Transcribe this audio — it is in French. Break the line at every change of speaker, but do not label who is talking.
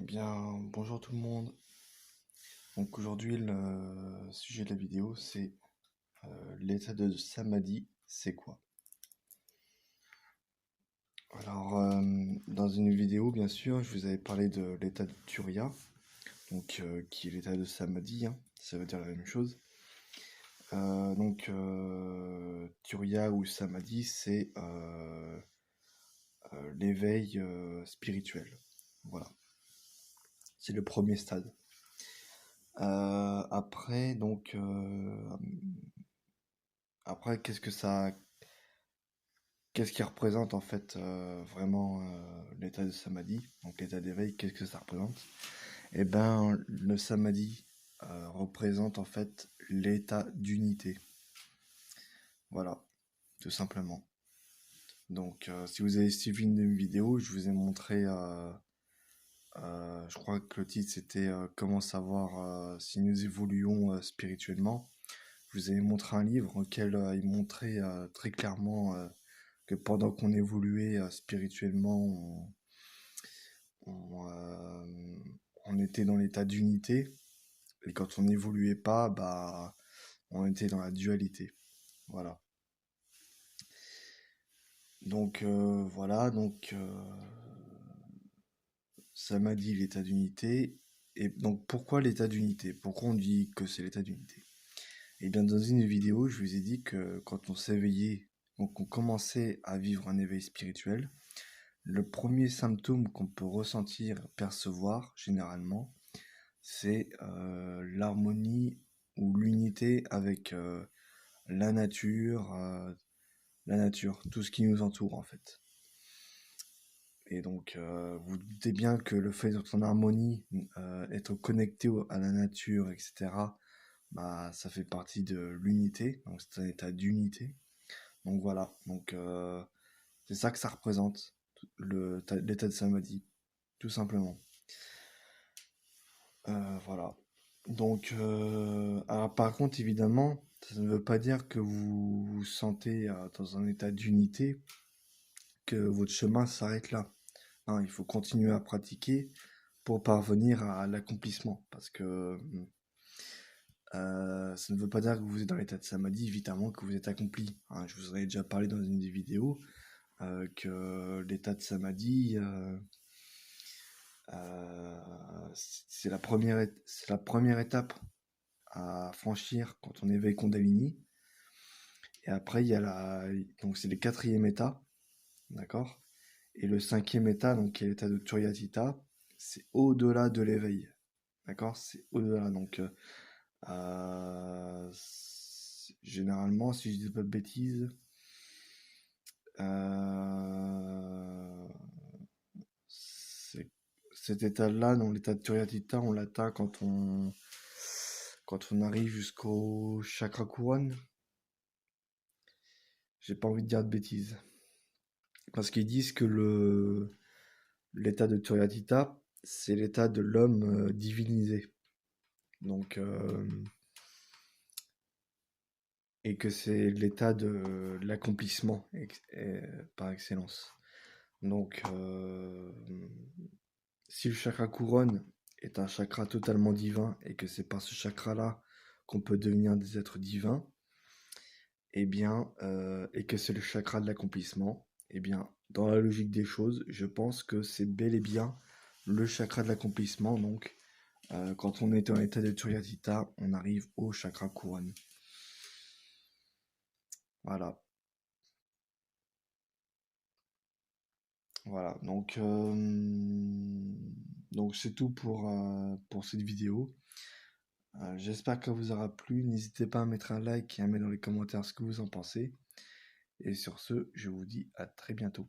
Bien, bonjour tout le monde. Donc aujourd'hui, le sujet de la vidéo, c'est l'état de samadhi, c'est quoi? Alors, dans une vidéo, bien sûr, je vous avais parlé de l'état de Turiya, donc qui est l'état de samadhi, hein, ça veut dire la même chose. Turiya ou samadhi, c'est l'éveil spirituel. Voilà, c'est le premier stade. Après, après, qu'est-ce qui représente en fait vraiment l'état de samadhi, donc l'état d'éveil, qu'est-ce que ça représente? Eh ben, le samadhi représente en fait l'état d'unité. Voilà, tout simplement. Donc, si vous avez suivi une de mes vidéos, je vous ai montré, je crois que le titre c'était Comment savoir si nous évoluons spirituellement. Je vous avais montré un livre auquel il montrait très clairement que pendant qu'on évoluait spirituellement, on, euh, on était dans l'état d'unité, et quand on n'évoluait pas, bah, on était dans la dualité. Voilà. Ça m'a dit l'état d'unité. Et donc pourquoi l'état d'unité? Pourquoi on dit que c'est l'état d'unité? Et bien dans une vidéo, je vous ai dit que quand on s'éveillait, donc on commençait à vivre un éveil spirituel, le premier symptôme qu'on peut ressentir, percevoir généralement, c'est l'harmonie ou l'unité avec la nature, tout ce qui nous entoure en fait. Et donc, vous doutez bien que le fait d'être en harmonie, être connecté à la nature, etc., bah, ça fait partie de l'unité, donc c'est un état d'unité. Donc voilà, c'est ça que ça représente, l'état de samadhi, tout simplement. Voilà. Alors par contre, évidemment, ça ne veut pas dire que vous vous sentez dans un état d'unité, que votre chemin s'arrête là. Non, il faut continuer à pratiquer pour parvenir à l'accomplissement. Parce que ça ne veut pas dire que vous êtes dans l'état de samadhi, évidemment, que vous êtes accompli. Hein, je vous en ai déjà parlé dans une des vidéos, que l'état de samadhi, c'est la première étape à franchir quand on éveille Kundalini. Et après, donc c'est le quatrième état, d'accord? Et le cinquième état, donc qui est l'état de Turyatita, c'est au-delà de l'éveil, d'accord? C'est au-delà. Généralement, si je dis pas de bêtises, euh, c'est- cet état-là, donc l'état de Turyatita, on l'atteint quand on arrive jusqu'au chakra couronne. J'ai pas envie de dire de bêtises. Parce qu'ils disent que l'état de Turyatita, c'est l'état de l'homme divinisé. Donc, et que c'est l'état de l'accomplissement par excellence. Donc, si le chakra couronne est un chakra totalement divin et que c'est par ce chakra-là qu'on peut devenir des êtres divins, et que c'est le chakra de l'accomplissement, dans la logique des choses, je pense que c'est bel et bien le chakra de l'accomplissement. Donc, quand on est en état de Turyatita, on arrive au chakra couronne. Voilà. Voilà. Donc c'est tout pour cette vidéo. J'espère qu'elle vous aura plu. N'hésitez pas à mettre un like et à mettre dans les commentaires ce que vous en pensez. Et sur ce, je vous dis à très bientôt.